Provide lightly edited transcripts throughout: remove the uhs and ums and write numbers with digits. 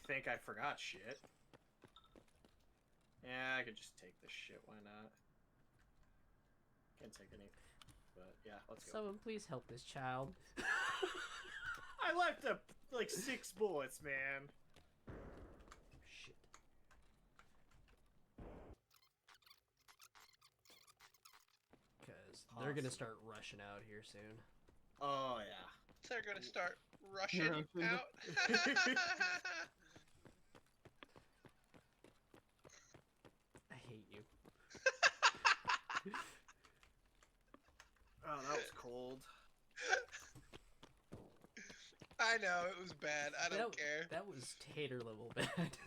think I forgot shit. Yeah, I could just take this shit. Why not? Can't take any. But yeah, let's go. Someone please help this child. I left like 6 bullets, man. Shit. Because they're gonna start rushing out here soon. Oh yeah. They're gonna start rushing out. I hate you. Oh, that was cold. I know, it was bad. I don't care. That was Tater level bad.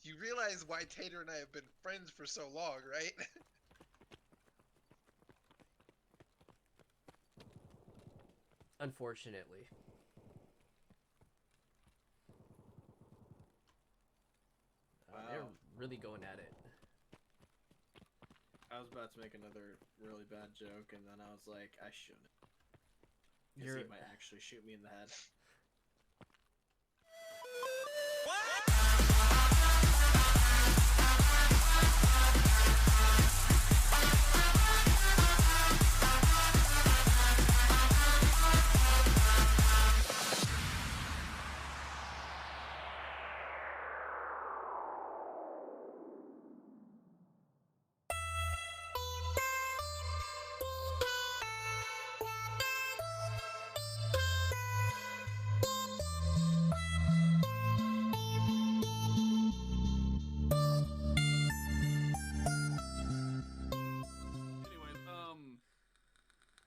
You realize why Tater and I have been friends for so long, right? Unfortunately. Wow. They're really going at it. I was about to make another really bad joke, and then I was like, I shouldn't. Because he might actually shoot me in the head.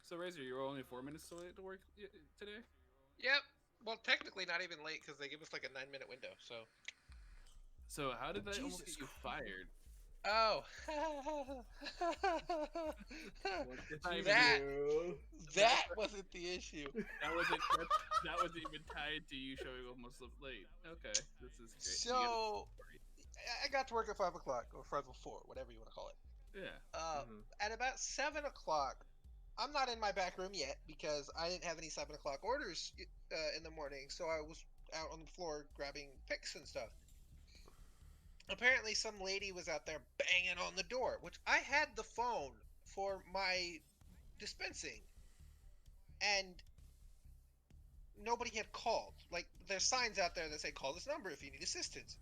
So Rayzor, you were only 4 minutes too late to work today? Yep. Well, technically not even late because they give us like a 9-minute window. So how did that almost get you fired? Oh. What did you that wasn't the issue. That wasn't even tied to you showing almost late. Okay, this is great. So I got to work at 5 o'clock or 5:04, whatever you want to call it. Yeah. At about 7 o'clock, I'm not in my back room yet because I didn't have any 7 o'clock orders in the morning, so I was out on the floor grabbing picks and stuff. Apparently, some lady was out there banging on the door, which I had the phone for my dispensing, and nobody had called. Like, there's signs out there that say, call this number if you need assistance.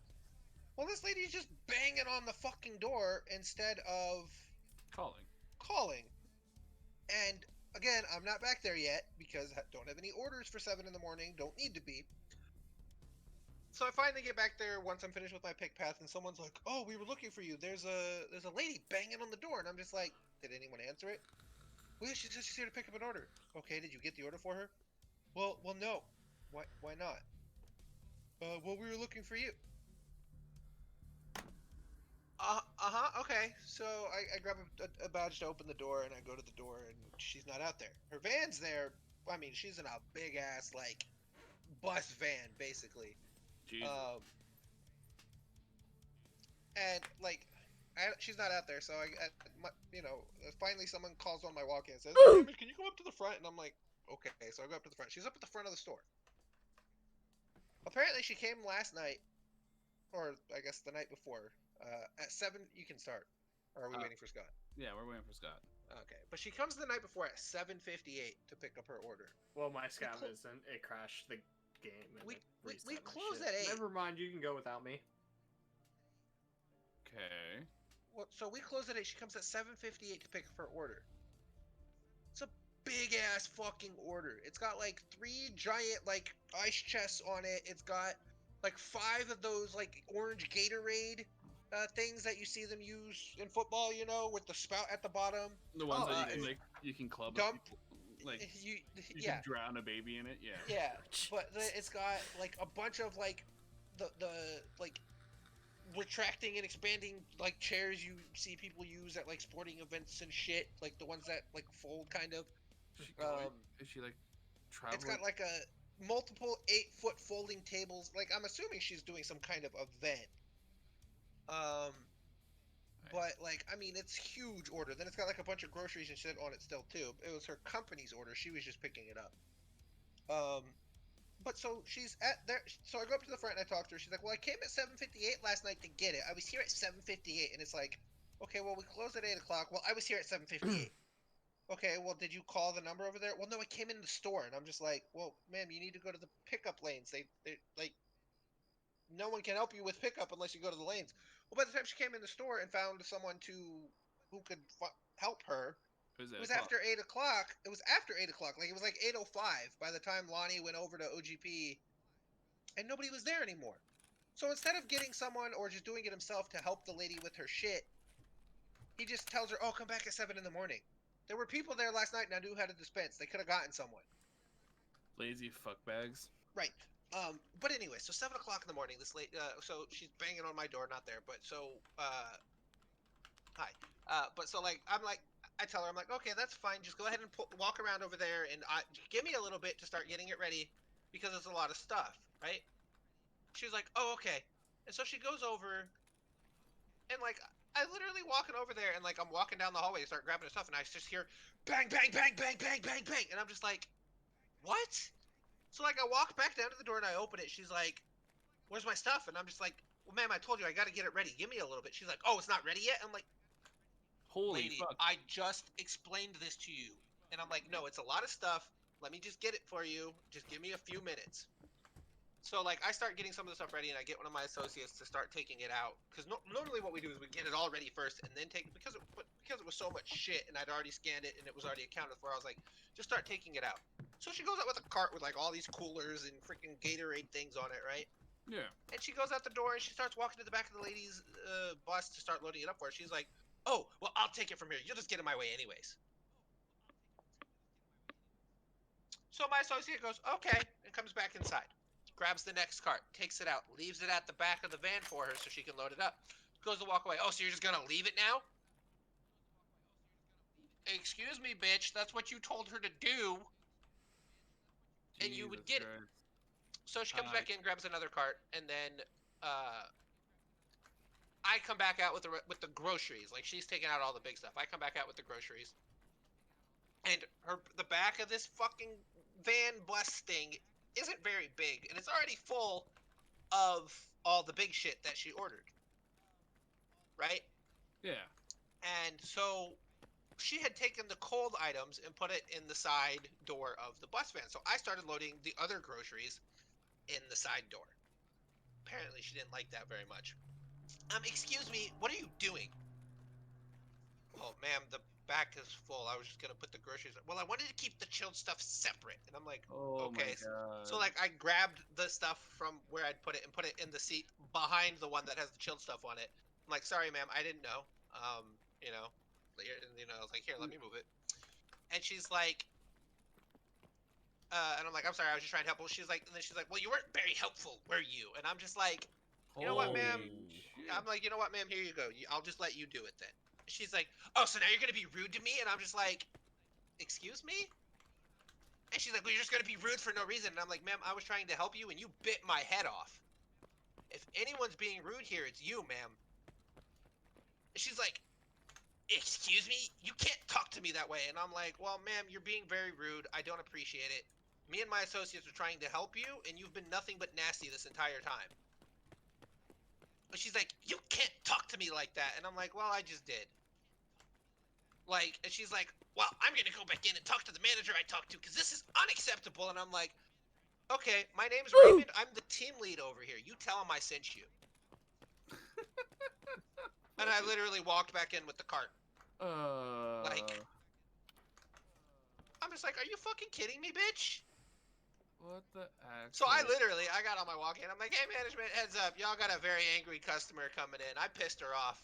Well, this lady's just banging on the fucking door instead of calling. And again, I'm not back there yet because I don't have any orders for 7 in the morning. Don't need to be. So I finally get back there once I'm finished with my pick path, and someone's like, "Oh, we were looking for you. There's a lady banging on the door," and I'm just like, "Did anyone answer it?" "Well, yeah, she's here to pick up an order." "Okay, did you get the order for her?" Well, no. Why not?" Well, we were looking for you." Okay. So I grab a badge to open the door, and I go to the door, and she's not out there. Her van's there. I mean, she's in a big ass like bus van, basically. Jesus. And like, she's not out there. So finally someone calls on my walk-in and says, "Hey, David, can you come up to the front?" And I'm like, "Okay." So I go up to the front. She's up at the front of the store. Apparently, she came last night, or I guess the night before. At 7, you can start. Or are we waiting for Scott? Yeah, we're waiting for Scott. Okay, but she comes the night before at 7:58 to pick up her order. Well, my Scott isn't. It crashed the game. And we close at 8. Never mind, you can go without me. Okay. Well, so we close at 8. She comes at 7:58 to pick up her order. It's a big ass fucking order. It's got like 3 giant like ice chests on it. It's got like 5 of those like orange Gatorade things that you see them use in football, with the spout at the bottom. The ones that you can club dump. Like you can drown a baby in it. Yeah. Yeah, but it's got like a bunch of like the like retracting and expanding like chairs you see people use at like sporting events and shit, like the ones that like fold kind of. Is she like traveling? It's got like a multiple 8-foot folding tables. Like I'm assuming she's doing some kind of event. But like I mean it's huge order. Then it's got like a bunch of groceries and shit on it still too. It was her company's order. She was just picking it up. But so she's at there. So I go up to the front and I talk to her. She's like, "Well, I came at 7:58 last night to get it. I was here at 7:58." And it's like, okay, well, we closed at 8 o'clock. Well, I was here at 7:58. Okay, well, did you call the number over there? Well, no, I came in the store. And I'm just like, well, ma'am, you need to go to the pickup lanes. They like, no one can help you with pickup unless you go to the lanes. Well, by the time she came in the store and found someone who could help her, It it was was 8 o'clock. after 8 o'clock. It was after 8 o'clock. Like it was like 8:05 by the time Lonnie went over to OGP, and nobody was there anymore. So instead of getting someone or just doing it himself to help the lady with her shit, he just tells her, "Oh, come back at 7 in the morning." There were people there last night, and I knew how to dispense. They could have gotten someone. Lazy fuckbags. Right. But anyway, so 7 o'clock in the morning, this late. So she's banging on my door, not there, but so hi. But so like I tell her, I'm like, okay, that's fine. Just go ahead and walk around over there and give me a little bit to start getting it ready because it's a lot of stuff, right? She's like, oh, okay. And so she goes over and like I literally walking over there and like I'm walking down the hallway to start grabbing her stuff and I just hear bang, bang, bang, bang, bang, bang, bang, and I'm just like, what? So like I walk back down to the door and I open it. She's like, where's my stuff? And I'm just like, well, ma'am, I told you I got to get it ready. Give me a little bit. She's like, oh, it's not ready yet. I'm like, Holy lady, fuck. I just explained this to you. And I'm like, no, it's a lot of stuff. Let me just get it for you. Just give me a few minutes. So like I start getting some of the stuff ready and I get one of my associates to start taking it out. Because normally what we do is we get it all ready first and then take it. Because it was so much shit and I'd already scanned it and it was already accounted for, I was like, just start taking it out. So she goes out with a cart with like all these coolers and freaking Gatorade things on it, right? Yeah. And she goes out the door and she starts walking to the back of the lady's bus to start loading it up for her. She's like, oh, well, I'll take it from here. You'll just get in my way anyways. So my associate goes, okay, and comes back inside. Grabs the next cart, takes it out, leaves it at the back of the van for her so she can load it up. Goes to walk away. Oh, so you're just going to leave it now? Excuse me, bitch. That's what you told her to do. And you would get it. So she comes back in, grabs another cart, and then I come back out with the groceries. Like she's taking out all the big stuff. I come back out with the groceries, and the back of this fucking van bus thing isn't very big, and it's already full of all the big shit that she ordered. Right? Yeah. And so she had taken the cold items and put it in the side door of the bus van. So I started loading the other groceries in the side door. Apparently she didn't like that very much. Excuse me, what are you doing? Oh, ma'am, the back is full. I was just gonna put the groceries. Well, I wanted to keep the chilled stuff separate, and I'm like, Oh okay. my god. So like, I grabbed the stuff from where I'd put it and put it in the seat behind the one that has the chilled stuff on it. I'm like, sorry, ma'am, I didn't know. I was like, here, let me move it. And she's like, and I'm like, I'm sorry, I was just trying to help. Well, she's like, and then she's like, well, you weren't very helpful, were you? And I'm just like, you know what, ma'am? I'm like, you know what, ma'am? Here you go. I'll just let you do it then. She's like, oh, so now you're gonna be rude to me? And I'm just like, excuse me? And she's like, well, you're just gonna be rude for no reason. And I'm like, ma'am, I was trying to help you, and you bit my head off. If anyone's being rude here, it's you, ma'am. And she's like, excuse me? You can't talk to me that way. And I'm like, well, ma'am, you're being very rude. I don't appreciate it. Me and my associates are trying to help you, and you've been nothing but nasty this entire time. But she's like, you can't talk to me like that. And I'm like, well, I just did. Like, and she's like, well, I'm going to go back in and talk to the manager I talked to because this is unacceptable. And I'm like, okay, my name's Raymond. I'm the team lead over here. You tell him I sent you. And I literally walked back in with the cart. Like, I'm just like, are you fucking kidding me, bitch? What the actual... So I got on my walk-in. I'm like, hey, management, heads up. Y'all got a very angry customer coming in. I pissed her off.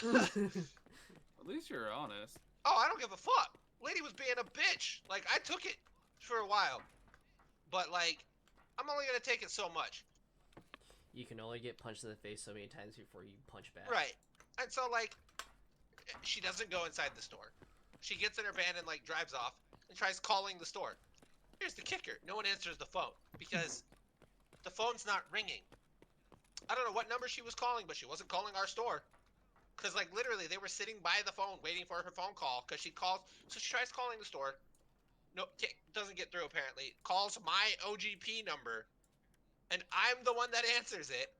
At least you're honest. Oh, I don't give a fuck. Lady was being a bitch. Like, I took it for a while. But, like, I'm only going to take it so much. You can only get punched in the face so many times before you punch back. Right. And so, like, she doesn't go inside the store. She gets in her van and, like, drives off and tries calling the store. Here's the kicker. No one answers the phone because the phone's not ringing. I don't know what number she was calling, but she wasn't calling our store. Because, like, literally, they were sitting by the phone waiting for her phone call because she calls. So she tries calling the store. no, doesn't get through apparently. Calls my OGP number, and I'm the one that answers it.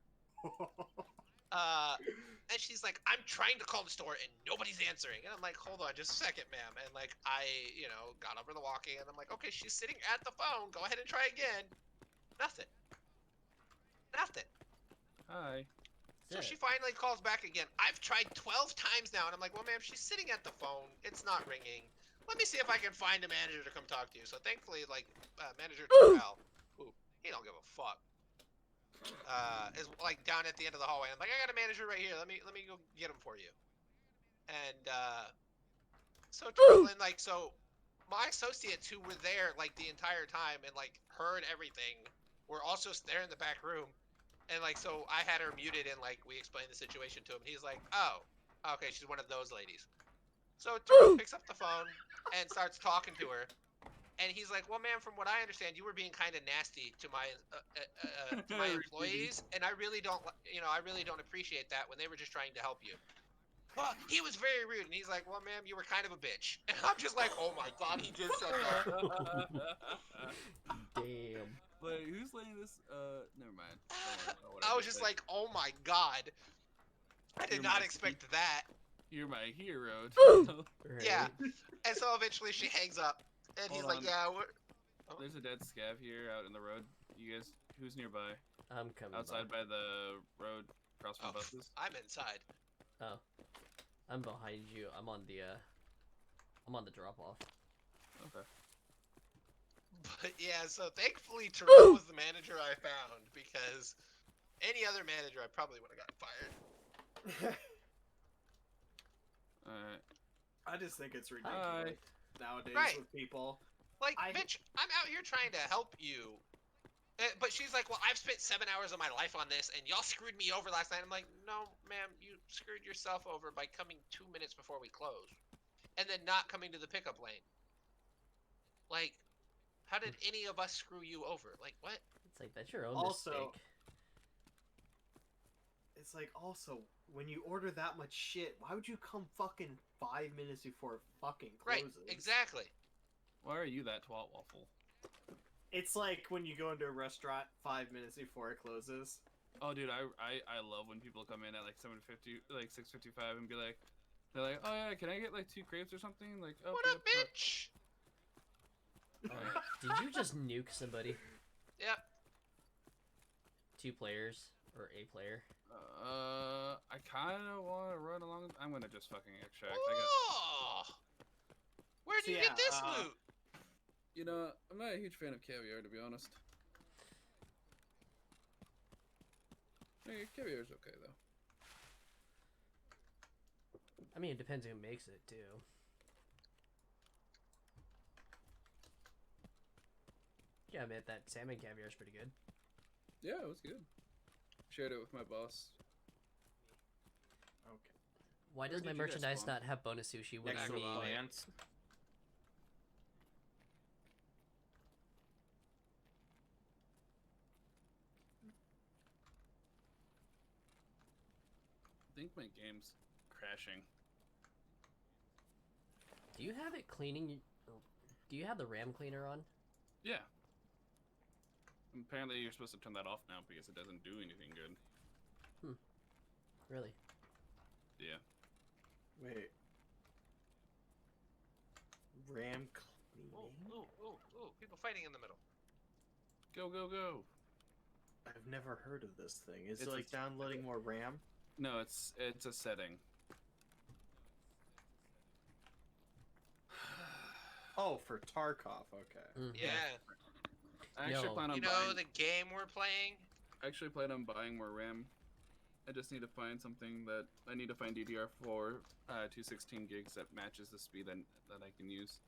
And she's like, I'm trying to call the store and nobody's answering. And I'm like, hold on just a second, ma'am. And like, I, got over the walkie and I'm like, okay, she's sitting at the phone. Go ahead and try again. Nothing. Nothing. Hi. So she finally calls back again. I've tried 12 times now. And I'm like, well, ma'am, she's sitting at the phone. It's not ringing. Let me see if I can find a manager to come talk to you. So thankfully, like, manager Terrell, who, he don't give a fuck. Is like down at the end of the hallway. I'm like, I got a manager right here. Let me go get him for you. And so my associates who were there like the entire time and like heard everything were also there in the back room. And like, so I had her muted and like we explained the situation to him. He's like, oh, okay, she's one of those ladies. So Terrell picks up the phone and starts talking to her. And he's like, well, ma'am, from what I understand, you were being kind of nasty to my employees, and I really don't appreciate that when they were just trying to help you. Well, he was very rude, and he's like, well, ma'am, you were kind of a bitch. And I'm just like, oh my god, he just said that. Damn. Wait, who's letting this? Never mind. I was just like, oh my god. I did not expect that. You're my hero. Right. Yeah. And so eventually she hangs up. And he's like, yeah, There's a dead scav here out in the road. You guys, who's nearby? I'm coming. Outside by the road, across from buses. I'm inside. Oh, I'm behind you. I'm on the drop off. Okay. But yeah, so thankfully Terrell was the manager I found, because any other manager I probably would have gotten fired. Alright. I just think it's ridiculous nowadays with people. Like, bitch, I'm out here trying to help you. But she's like, well, I've spent 7 hours of my life on this, and y'all screwed me over last night. I'm like, no, ma'am, you screwed yourself over by coming 2 minutes before we close. And then not coming to the pickup lane. Like, how did any of us screw you over? Like, what? It's like, that's your own Also, mistake. It's like, also, when you order that much shit, why would you come fucking 5 minutes before it fucking closes? Right, exactly. Why are you that twat waffle? It's like when you go into a restaurant 5 minutes before it closes. Oh, dude, I love when people come in at like 7:50, like 6:55, and they're like, oh yeah, can I get like 2 crepes or something? Like, oh, what up, bitch? Did you just nuke somebody? Yep. 2 players or a player? I kind of want to run along. I'm gonna just fucking extract. Where do you get this loot? You know, I'm not a huge fan of caviar, to be honest. Hey, caviar's okay, though. I mean, it depends who makes it, too. Yeah, I mean, that salmon caviar is pretty good. Yeah, it was good. Shared it with my boss. Okay. Why does my merchandise not have bonus sushi when I need plants? I think my game's crashing. Do you have it cleaning? Do you have the RAM cleaner on? Yeah. Apparently you're supposed to turn that off now because it doesn't do anything good. Really? Yeah. Wait. RAM cleaning? Oh, people fighting in the middle. Go, go, go. I've never heard of this thing. Is it It's like downloading more RAM? No, it's a setting. Oh, for Tarkov, okay. Yeah. I actually plan on You know the game we're playing? I actually plan on buying more RAM. I just need to find something that I need to find DDR4 216 gigs that matches the speed that I can use.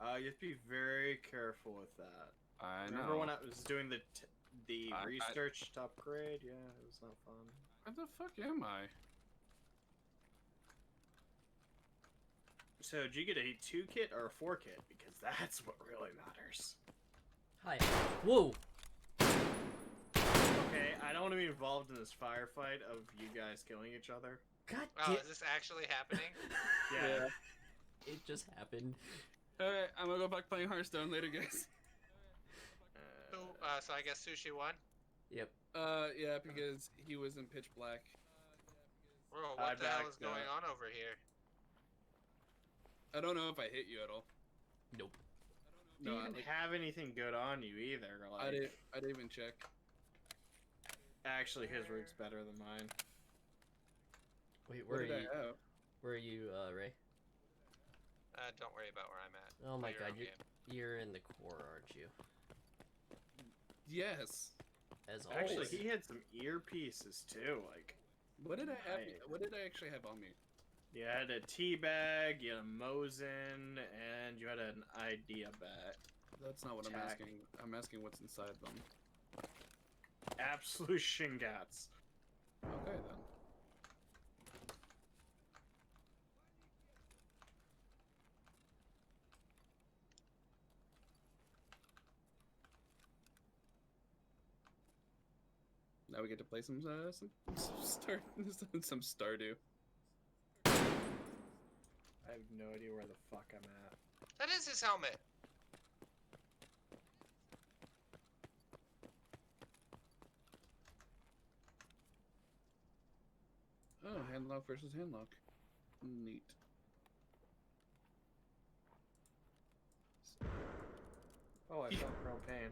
You have to be very careful with that. I Remember know. when I was doing the research to upgrade? Yeah, it was not fun. Where the fuck am I? So, did you get a 2 kit or a 4 kit? Because that's what really matters. Hi. Whoa! Okay, I don't want to be involved in this firefight of you guys killing each other. God Oh, damn. is this actually happening? Yeah. It just happened. Alright, I'm gonna go back playing Hearthstone later, guys. So I guess Sushi won. Yep. Yeah, because he was in pitch black. Bro, I what the hell is backed going up. on over here? I don't know if I hit you at all. Nope. You No, didn't have anything good on you either. Like, I didn't even check. actually, his rig's better than mine. Wait, What where are did you? I have? Where are you, Ray? Don't worry about where I'm at. Oh my Play your god, own game. you're in the core, aren't you? Yes. As always. Actually, he had some earpieces too. Like, What did I have? Nice. What did I actually have on me? you had a tea bag, you had a Mosin, and you had an idea bag. That's not what I'm Tack. asking. I'm asking what's inside them. Absolute shingats. Okay then. Now we get to play some some Stardew. I have no idea where the fuck I'm at. That is his helmet. Oh, handlock versus handlock. Neat. Oh, I felt propane.